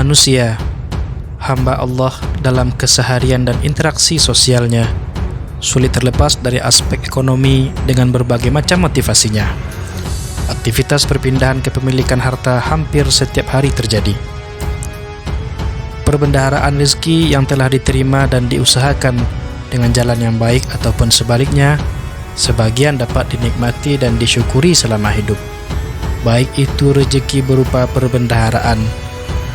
Manusia, hamba Allah dalam keseharian dan interaksi sosialnya, sulit terlepas dari aspek ekonomi dengan berbagai macam motivasinya. Aktivitas perpindahan kepemilikan harta hampir setiap hari terjadi. Perbendaharaan rezeki yang telah diterima dan diusahakan dengan jalan yang baik ataupun sebaliknya, sebagian dapat dinikmati dan disyukuri selama hidup. Baik itu rezeki berupa perbendaharaan,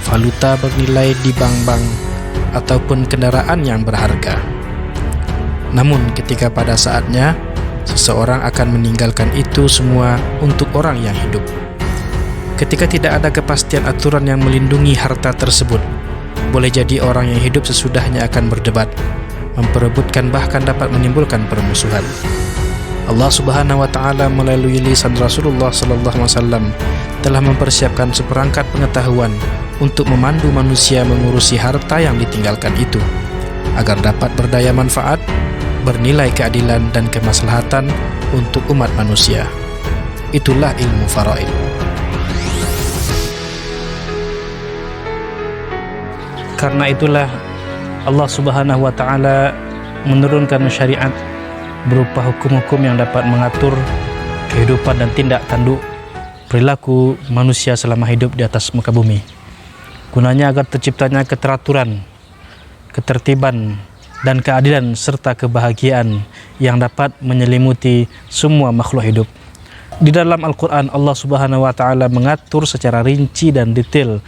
valuta bernilai di bank-bank, ataupun kendaraan yang berharga. Namun ketika pada saatnya, seseorang akan meninggalkan itu semua untuk orang yang hidup. Ketika tidak ada kepastian aturan yang melindungi harta tersebut, boleh jadi orang yang hidup sesudahnya akan berdebat, memperebutkan, bahkan dapat menimbulkan permusuhan. Allah Subhanahu wa taala melalui lisan Rasulullah sallallahu alaihi wasallam telah mempersiapkan seperangkat pengetahuan untuk memandu manusia mengurusi harta yang ditinggalkan itu agar dapat berdaya manfaat, bernilai keadilan dan kemaslahatan untuk umat manusia. Itulah ilmu faraid. Karena itulah Allah Subhanahu wa taala menurunkan syariat berupa hukum-hukum yang dapat mengatur kehidupan dan tindak tanduk perilaku manusia selama hidup di atas muka bumi. Gunanya agar terciptanya keteraturan, ketertiban, dan keadilan serta kebahagiaan yang dapat menyelimuti semua makhluk hidup. Di dalam Al-Quran, Allah Subhanahu wa taala mengatur secara rinci dan detail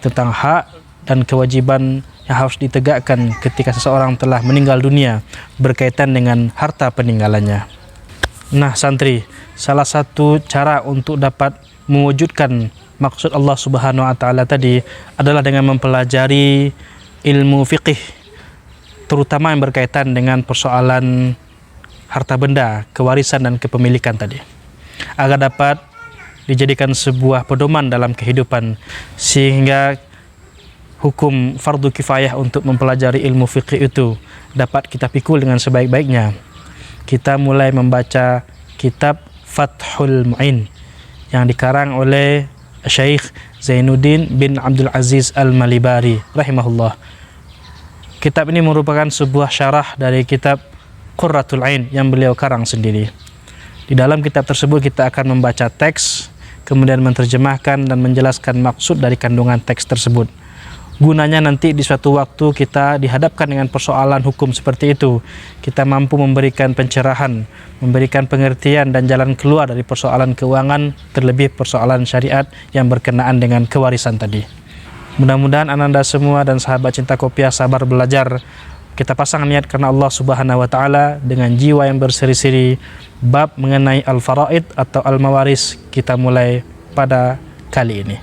tentang hak dan kewajiban yang harus ditegakkan ketika seseorang telah meninggal dunia berkaitan dengan harta peninggalannya. Nah santri, salah satu cara untuk dapat mewujudkan maksud Allah Subhanahu wa taala tadi adalah dengan mempelajari ilmu fiqih, terutama yang berkaitan dengan persoalan harta benda, kewarisan dan kepemilikan tadi, agar dapat dijadikan sebuah pedoman dalam kehidupan, sehingga hukum fardu kifayah untuk mempelajari ilmu fikih itu dapat kita pikul dengan sebaik-baiknya. Kita mulai membaca kitab Fathul Mu'in yang dikarang oleh Syekh Zainuddin bin Abdul Aziz Al-Malibari rahimahullah. Kitab ini merupakan sebuah syarah dari kitab Qurratul Ain yang beliau karang sendiri. Di dalam kitab tersebut kita akan membaca teks, kemudian menerjemahkan dan menjelaskan maksud dari kandungan teks tersebut. Gunanya nanti di suatu waktu kita dihadapkan dengan persoalan hukum seperti itu, kita mampu memberikan pencerahan, memberikan pengertian dan jalan keluar dari persoalan keuangan, terlebih persoalan syariat yang berkenaan dengan kewarisan tadi. Mudah-mudahan ananda semua dan sahabat cinta kopiah sabar belajar. Kita pasang niat karena Allah Subhanahu wa taala dengan jiwa yang berseri-seri. Bab mengenai al-faraid atau al-mawaris kita mulai pada kali ini.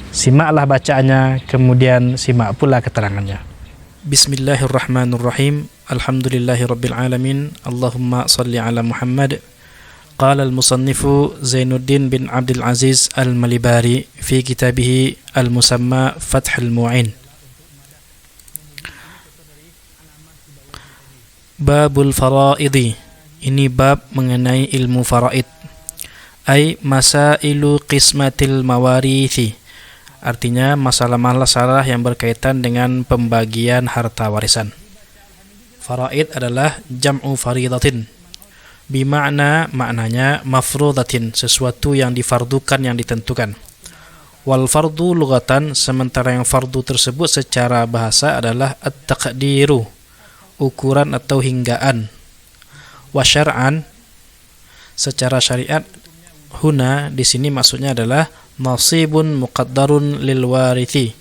Simaklah bacaannya, kemudian simak pula keterangannya. Bismillahirrahmanirrahim. Alhamdulillahirabbil alamin. Allahumma shalli ala Muhammad. Qala al-musannifu Zainuddin bin Abdul Aziz Al-Malibari fi kitabih al-musamma Fathul Mu'in. Babul faraidi. Ini bab mengenai ilmu faraid. Ai masailu qismatil mawarithi. Artinya masalah-masalah yang berkaitan dengan pembagian harta warisan. Faraid adalah jam'u faridatin. Maknanya mafrudatin, sesuatu yang difardukan, yang ditentukan. Wal fardu lughatan, sementara yang fardu tersebut secara bahasa adalah at-taqdiru, ukuran atau hinggaan. Wa syar'an, secara syariat, huna di sini maksudnya adalah nasibun muqaddarun lil warithi,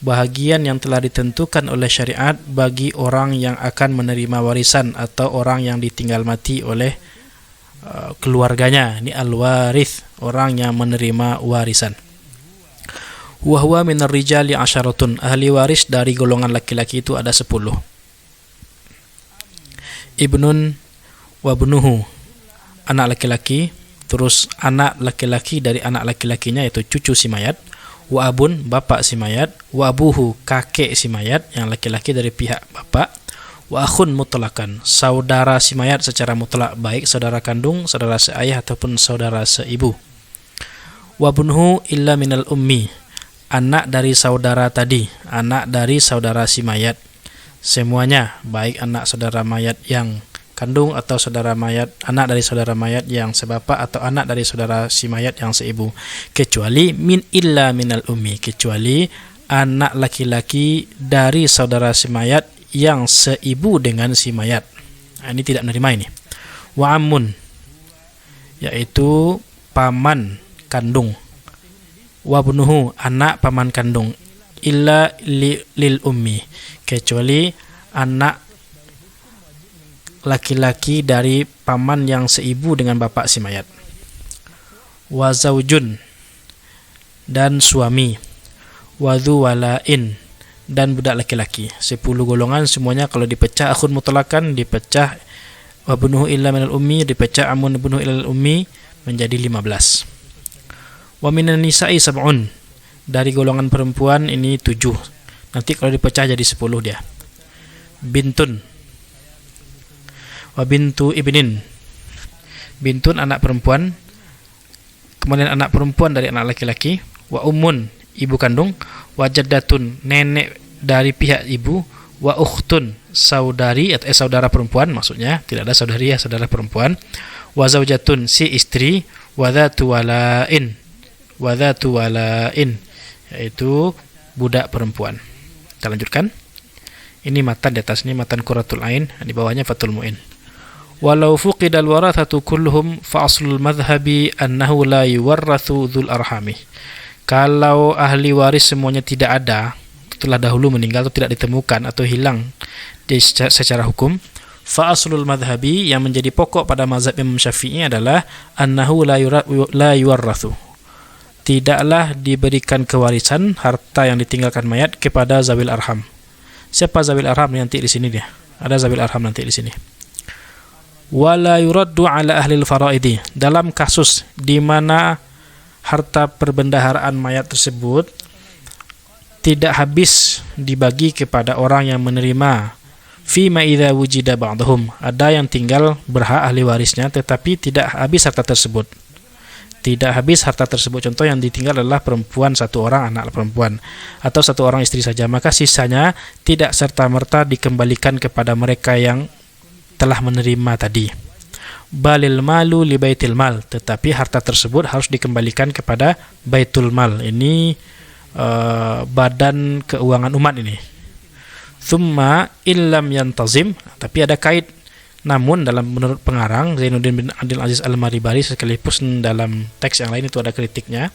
bahagian yang telah ditentukan oleh syariat bagi orang yang akan menerima warisan atau orang yang ditinggal mati oleh keluarganya. Ini al-warith, orang yang menerima warisan. Wa huwa minar rijali asyaratun, ahli waris dari golongan laki-laki itu ada 10. Ibnun wa bunuhu, anak laki-laki, terus anak laki-laki dari anak laki-lakinya yaitu cucu si mayat, wa abun, bapak si mayat, wa abuhu, kakek si mayat yang laki-laki dari pihak bapak, wa akhun mutlaqan, saudara si mayat secara mutlak, baik saudara kandung, saudara seayah ataupun saudara seibu. Wa bunhu illa minal ummi, anak dari saudara tadi, anak dari saudara si mayat. Semuanya, baik anak saudara mayat yang kandung atau saudara mayat, anak dari saudara mayat yang sebapak atau anak dari saudara si mayat yang seibu. Kecuali illa minal ummi, kecuali anak laki-laki dari saudara si mayat yang seibu dengan si mayat. Ini tidak menerima ini. Wa ammun, yaitu paman kandung. Wa bunuhu, anak paman kandung. Illa lil ummi, kecuali anak laki-laki dari paman yang seibu dengan bapak si mayat. Wa zaujun, dan suami. Wa dhu walain, dan budak laki-laki. 10 golongan semuanya kalau dipecah akhun mutlakan dipecah wa bunuhu illa minal ummi, dipecah amun bunuhu illa ummi menjadi 15. Wa minan nisa'i sab'un, dari golongan perempuan ini 7. Nanti kalau dipecah jadi 10 dia. Bintun wa bintu ibnin, bintun anak perempuan, kemudian anak perempuan dari anak laki-laki. Wa ummun, ibu kandung. Wa jaddatun, nenek dari pihak ibu. Wa ukhtun, saudari atau saudara perempuan, maksudnya tidak ada saudari ya, saudara perempuan. Wa zaujatun, si istri. Wa dhatu walain, wa dhatu walain, yaitu budak perempuan. Kita lanjutkan. Ini matan di atas, ini matan Qurratul Ain, di bawahnya Fathul Mu'in. Walau fuqidal warathatu kulluhum fa aslul madhhabi annahu la yuwarrathu dzul arhami. Kalau ahli waris semuanya tidak ada, telah dahulu meninggal atau tidak ditemukan atau hilang secara hukum, fa aslul madhhabi, yang menjadi pokok pada mazhab Imam Syafi'i adalah annahu la yuwarrathu, tidaklah diberikan kewarisan harta yang ditinggalkan mayat kepada zawil arham. Siapa zawil arham? Nanti di sini dia. Ada zawil arham nanti di sini. Wala yuraddu ala ahlil faraidi, dalam kasus di mana harta perbendaharaan mayat tersebut tidak habis dibagi kepada orang yang menerima. Fima idza wujida ba'dhum, ada yang tinggal berhak ahli warisnya tetapi tidak habis harta tersebut. Tidak habis harta tersebut. Contoh yang ditinggal adalah perempuan, 1 orang anak perempuan, atau 1 orang istri saja, maka sisanya tidak serta-merta dikembalikan kepada mereka yang telah menerima tadi. Balil malu li baitil mal, tetapi harta tersebut harus dikembalikan kepada baitul mal. Ini badan keuangan umat ini. Thumma illam yantazim, tapi ada kait. Namun menurut pengarang Zainuddin bin Abdul Aziz Al-Maribari, sekalipun dalam teks yang lain itu ada kritiknya.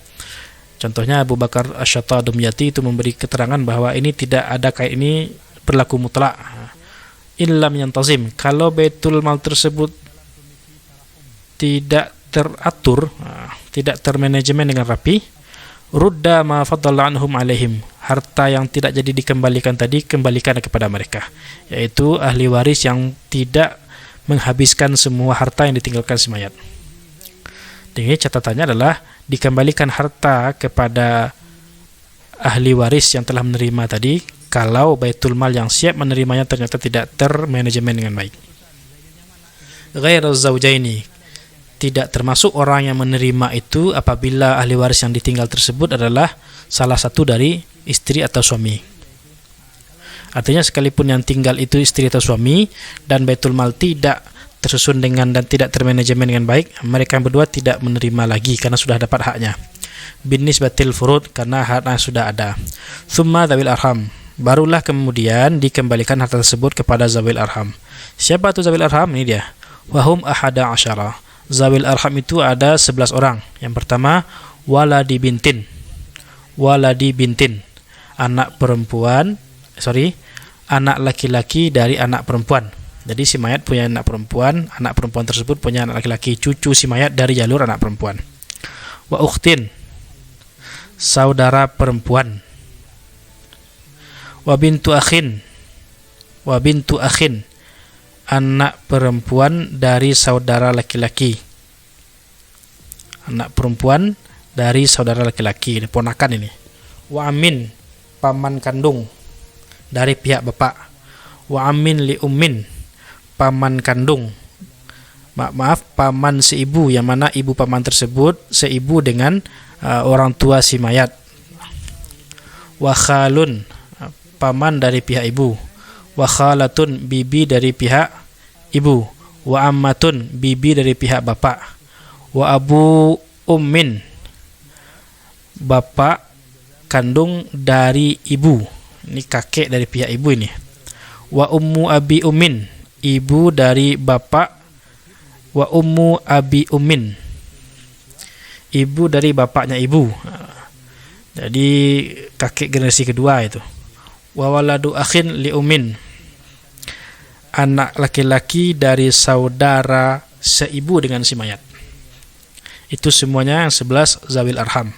Contohnya Abu Bakar Asy-Syattadumyati itu memberi keterangan bahwa ini tidak ada kait, ini berlaku mutlak. Illam yantazim, kalau baitul mal tersebut tidak teratur, tidak termanajemen dengan rapi, rudda ma faddala anhum alaihim, harta yang tidak jadi dikembalikan tadi kembalikan kepada mereka, yaitu ahli waris yang tidak menghabiskan semua harta yang ditinggalkan si mayat. Jadi catatannya adalah dikembalikan harta kepada ahli waris yang telah menerima tadi kalau baitul mal yang siap menerimanya ternyata tidak termanajemen dengan baik. Ghairu zaujaini, tidak termasuk orang yang menerima itu apabila ahli waris yang ditinggal tersebut adalah salah satu dari istri atau suami. Artinya sekalipun yang tinggal itu istri atau suami dan baitul mal tidak tersusun dengan dan tidak termanajemen dengan baik, mereka berdua tidak menerima lagi karena sudah dapat haknya. Binisbatil furud, karena haknya sudah ada. Tsumma dzawil arham, barulah kemudian dikembalikan harta tersebut kepada zawil arham. Siapa itu zawil arham? Ini dia. Wahum ahada asyara. Zawil arham itu ada 11 orang. Yang pertama, waladi bintin. Waladi bintin, anak laki-laki dari anak perempuan. Jadi si mayat punya anak perempuan tersebut punya anak laki-laki, cucu si mayat dari jalur anak perempuan. Wa ukhtin, saudara perempuan. Wa bintu akhin, anak perempuan dari saudara laki-laki. Anak perempuan dari saudara laki-laki, ini ponakan ini. Wa amin, paman kandung dari pihak bapak. Wa amin li ummin, paman kandung. Paman seibu, yang mana ibu paman tersebut seibu dengan orang tua si mayat. wa khalun, paman dari pihak ibu, wa khalatun, bibi dari pihak ibu, wa ammatun, bibi dari pihak bapak, wa abu ummin, bapak kandung dari ibu, ini kakek dari pihak ibu ini, wa ummu abi ummin, ibu dari bapak, wa ummu abi ummin, ibu dari bapaknya ibu. Jadi kakek generasi kedua itu. Wa waladu akhin li ummin, anak laki-laki dari saudara seibu dengan si mayat. Itu semuanya yang 11 zawil arham.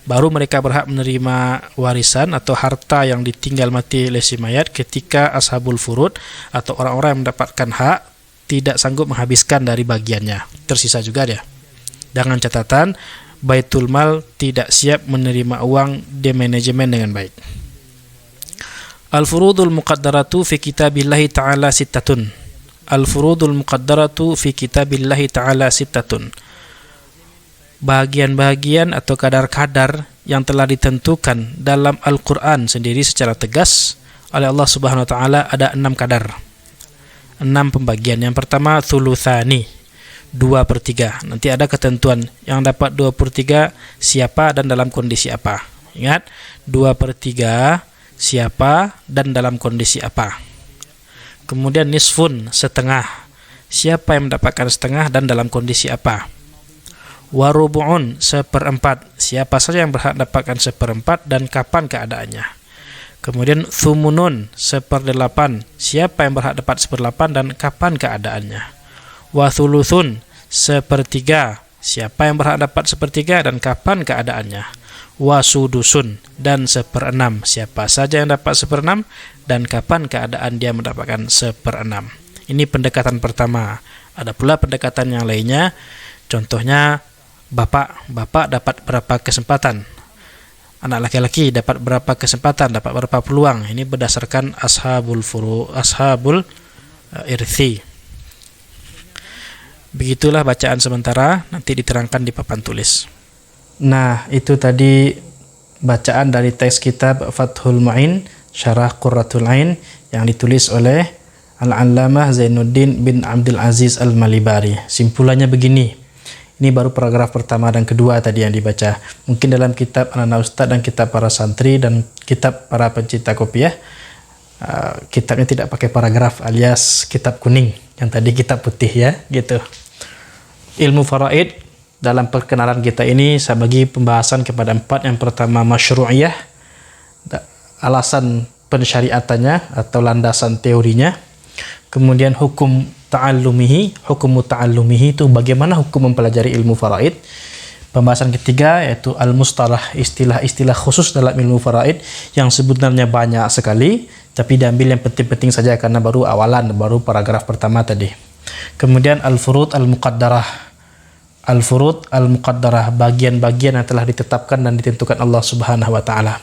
Baru mereka berhak menerima warisan atau harta yang ditinggal mati oleh si mayat ketika ashabul furud atau orang-orang yang mendapatkan hak tidak sanggup menghabiskan dari bagiannya. Tersisa juga dia. Dengan catatan Baitul Mal tidak siap menerima uang di manajemen dengan baik. Al-furudul muqaddaratu fi kitabillahi ta'ala sittatun. Al-furudul muqaddaratu fi kitabillahi ta'ala sittatun. Bahagian-bahagian atau kadar-kadar yang telah ditentukan dalam Al-Quran sendiri secara tegas oleh Allah Subhanahu Wa Taala ada 6 kadar, 6 pembagian. Yang pertama thuluthani, 2/3. Nanti ada ketentuan yang dapat 2/3 siapa dan dalam kondisi apa. Ingat, 2/3 siapa dan dalam kondisi apa. Kemudian nisfun, setengah, siapa yang mendapatkan setengah dan dalam kondisi apa. Warubu'un, 1/4, siapa saja yang berhak mendapatkan 1/4 dan kapan keadaannya. Kemudian thumunun, 1/8, siapa yang berhak dapat 1/8 dan kapan keadaannya. Wa thuluthun, 1/3, siapa yang berhak dapat 1/3 dan kapan keadaannya. Wa sudusun, dan 1/6, siapa saja yang dapat 1/6 dan kapan keadaan dia mendapatkan 1/6. Ini pendekatan pertama. Ada pula pendekatan yang lainnya, contohnya bapak dapat berapa kesempatan, anak laki-laki dapat berapa kesempatan, dapat berapa peluang. Ini berdasarkan ashabul irthi. Begitulah bacaan sementara, nanti diterangkan di papan tulis. Nah, itu tadi bacaan dari teks kitab Fathul Mu'in Syarah Qurratul Ain yang ditulis oleh Al-Allamah Zainuddin bin Abdul Aziz Al-Malibari. Simpulannya begini. Ini baru paragraf pertama dan kedua tadi yang dibaca. Mungkin dalam kitab anak-anak ustaz dan kitab para santri dan kitab para pencinta kopiah, kitabnya tidak pakai paragraf alias kitab kuning. Yang tadi kitab putih ya, gitu. Ilmu faraid dalam perkenalan kita ini saya bagi pembahasan kepada 4. Yang pertama masyru'iyah, alasan pensyariatannya atau landasan teorinya. Kemudian hukum ta'allumihi itu bagaimana hukum mempelajari ilmu faraid. Pembahasan ketiga yaitu al-mustalah, istilah-istilah khusus dalam ilmu faraid yang sebenarnya banyak sekali, tapi diambil yang penting-penting saja karena baru awalan, baru paragraf pertama tadi. Kemudian al-furud al-muqaddarah, bagian-bagian yang telah ditetapkan dan ditentukan Allah Subhanahu wa taala.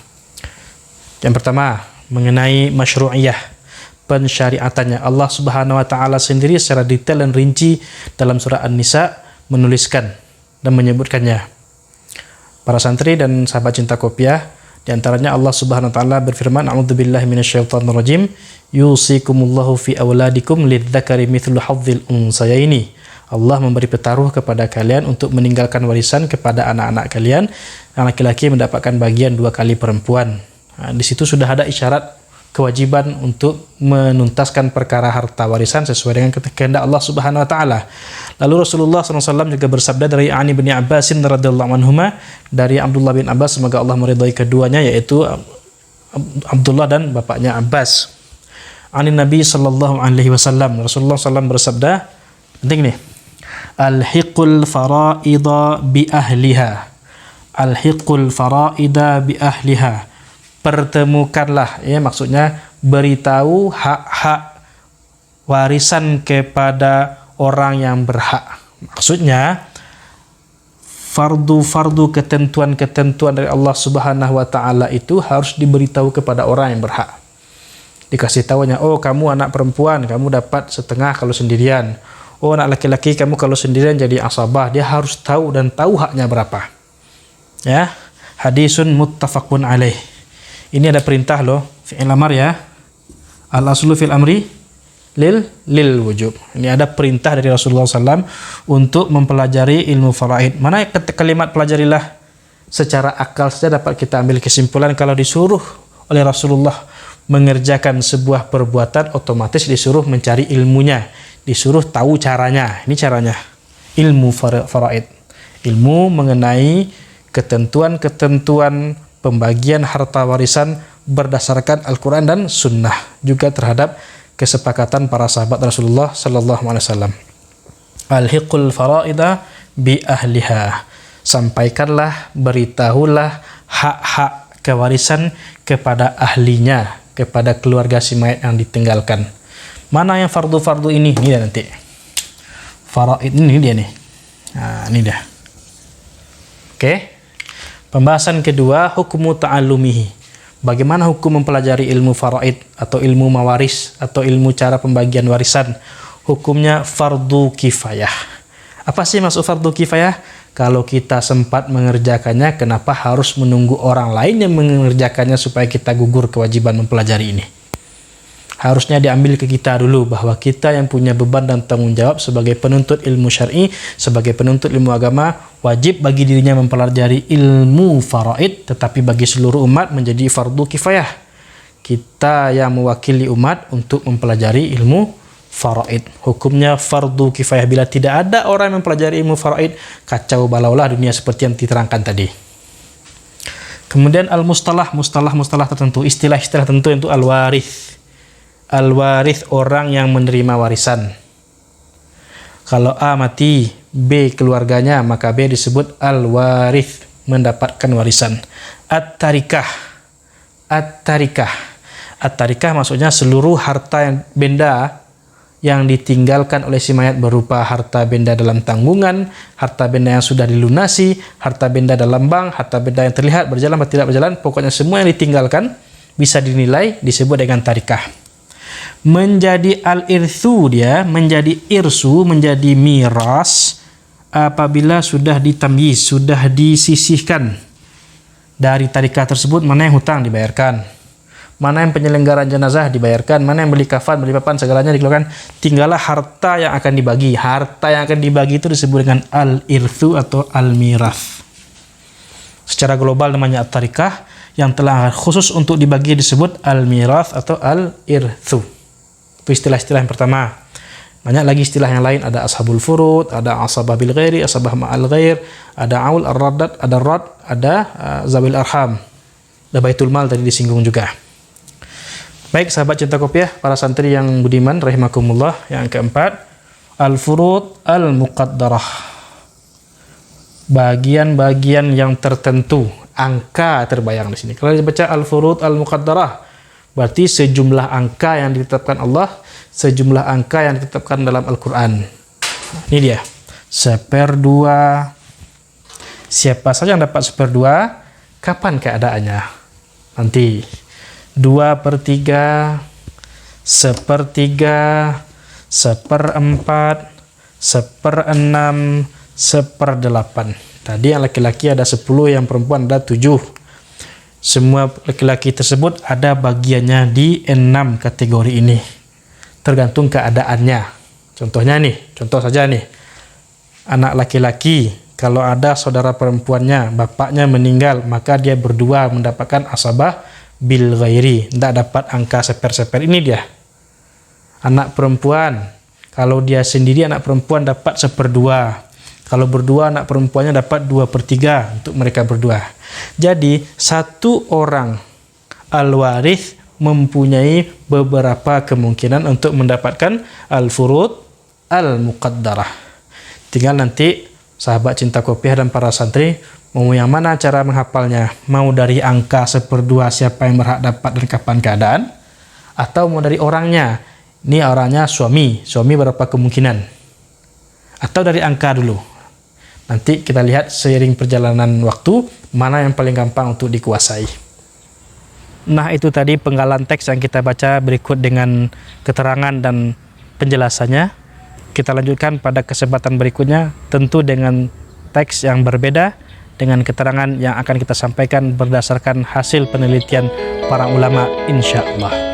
Yang pertama mengenai masyru'iyah, pensyariatannya. Allah Subhanahu wa taala sendiri secara detail dan rinci dalam surah An-Nisa menuliskan dan menyebutkannya. Para santri dan sahabat cinta kopiah, di antaranya Allah Subhanahu wa taala berfirman, a'udzubillahi minasyaitonir rajim, yusikumullahu fi auladikum lidzakari mithlu hadzil unsayaini. Allah memberi petaruh kepada kalian untuk meninggalkan warisan kepada anak-anak kalian, yang laki-laki mendapatkan bagian 2 kali perempuan. Nah, di situ sudah ada isyarat kewajiban untuk menuntaskan perkara harta warisan sesuai dengan kehendak Allah Subhanahu wa taala. Lalu Rasulullah SAW juga bersabda dari Ani bin Abbas radhiyallahu anhuma, dari Abdullah bin Abbas, semoga Allah meridhai keduanya, yaitu Abdullah dan bapaknya Abbas. Ani Nabi sallallahu alaihi wasallam, Rasulullah SAW bersabda, penting nih, alhiqul faraida bi ahliha. Alhiqul faraida bi ahliha. Pertemukanlah, ya maksudnya beritahu hak-hak warisan kepada orang yang berhak. Maksudnya fardu-fardu, ketentuan-ketentuan dari Allah Subhanahu wa taala itu harus diberitahu kepada orang yang berhak. Dikasih tahunya, oh kamu anak perempuan, kamu dapat setengah kalau sendirian. Oh anak laki-laki, kamu kalau sendirian jadi asabah. Dia harus tahu dan tahu haknya berapa. Ya, hadisun muttafaqun alaih. Ini ada perintah loh, fi'il amar ya. Al-aslu fil amri lil wujub. Ini ada perintah dari Rasulullah SAW untuk mempelajari ilmu faraid. Mana kalimat pelajarilah, secara akal saja dapat kita ambil kesimpulan kalau disuruh oleh Rasulullah mengerjakan sebuah perbuatan, otomatis disuruh mencari ilmunya, disuruh tahu caranya. Ini caranya, ilmu faraid, ilmu mengenai ketentuan-ketentuan pembagian harta warisan berdasarkan Al-Quran dan Sunnah, juga terhadap kesepakatan para sahabat Rasulullah Sallallahu Alaihi Wasallam. Alhiqul faraida bi ahliha, sampaikanlah, beritahulah hak-hak kewarisan kepada ahlinya, kepada keluarga si mayat yang ditinggalkan. Mana yang fardu-fardu ini? Ini dia nanti. Faraid ini dia nih. Nah, ini dia. Oke. Pembahasan kedua, hukumu ta'allumihi. Bagaimana hukum mempelajari ilmu faraid atau ilmu mawaris atau ilmu cara pembagian warisan? Hukumnya fardu kifayah. Apa sih maksud fardu kifayah? Kalau kita sempat mengerjakannya, kenapa harus menunggu orang lain yang mengerjakannya supaya kita gugur kewajiban mempelajari ini? Harusnya diambil ke kita dulu, bahwa kita yang punya beban dan tanggung jawab sebagai penuntut ilmu syar'i, sebagai penuntut ilmu agama, wajib bagi dirinya mempelajari ilmu faraid, tetapi bagi seluruh umat menjadi fardu kifayah. Kita yang mewakili umat untuk mempelajari ilmu faraid. Hukumnya fardu kifayah. Bila tidak ada orang yang mempelajari ilmu faraid, kacau balaulah dunia seperti yang diterangkan tadi. Kemudian al-mustalah, mustalah tertentu, istilah-istilah tertentu, itu al-warith. Al-warith, orang yang menerima warisan. Kalau A mati, B keluarganya, maka B disebut al-warith, mendapatkan warisan. At-tarikah. At-tarikah maksudnya seluruh harta yang benda yang ditinggalkan oleh si mayat, berupa harta benda dalam tanggungan, harta benda yang sudah dilunasi, harta benda dalam bank, harta benda yang terlihat berjalan atau tidak berjalan, pokoknya semua yang ditinggalkan bisa dinilai, disebut dengan tarikah. Menjadi al-irthu, dia menjadi irsu, menjadi miras apabila sudah ditamyiz, sudah disisihkan dari tarikah tersebut, mana yang hutang dibayarkan, mana yang penyelenggaraan jenazah dibayarkan, mana yang beli kafan, beli papan, segalanya dikeluarkan. Tinggallah harta yang akan dibagi. Harta yang akan dibagi itu disebut dengan al-irthu atau al-mirath. Secara global namanya at-tarikah, yang telah khusus untuk dibagi disebut al-mirath atau al-irthu. Itu istilah-istilah yang pertama. Banyak lagi istilah yang lain, ada ashabul furud, ada asabah bil ghairi, asabah ma'al ghair, ada aul ar-raddat, ada rad, ada zawil arham. Ada baitul mal tadi disinggung juga. Baik sahabat cinta kopiah, para santri yang budiman rahimakumullah, yang keempat, al-furud al-muqaddarah. Bagian-bagian yang tertentu, angka terbayang di sini. Kalau dibaca al-furud al-muqaddarah, berarti sejumlah angka yang ditetapkan Allah, sejumlah angka yang ditetapkan dalam Al-Quran. Ini dia, 1/2. Siapa saja yang dapat 1/2? Kapan keadaannya? Nanti 2/3, 1/3, 1/4, 1/6, 1/8. Tadi yang laki-laki ada 10, yang perempuan ada 7. Semua laki-laki tersebut ada bagiannya di 6 kategori ini, tergantung keadaannya. Contohnya nih, contoh saja nih, anak laki-laki kalau ada saudara perempuannya, bapaknya meninggal, maka dia berdua mendapatkan asabah bil ghairi, tidak dapat angka seper-seper. Ini dia. Anak perempuan, kalau dia sendiri anak perempuan dapat 1/2. Kalau berdua anak perempuannya dapat 2/3 untuk mereka berdua. Jadi satu orang al-warith mempunyai beberapa kemungkinan untuk mendapatkan al-furud al-muqaddarah. Tinggal nanti sahabat cinta kopiah dan para santri mau yang mana cara menghafalnya. Mau dari angka 1/2 siapa yang berhak dapat dan kapan keadaan, atau mau dari orangnya. Ini orangnya suami berapa kemungkinan, atau dari angka dulu. Nanti kita lihat seiring perjalanan waktu mana yang paling gampang untuk dikuasai. Nah, itu tadi penggalan teks yang kita baca, berikut dengan keterangan dan penjelasannya. Kita lanjutkan pada kesempatan berikutnya, tentu dengan teks yang berbeda, dengan keterangan yang akan kita sampaikan berdasarkan hasil penelitian para ulama, insya Allah.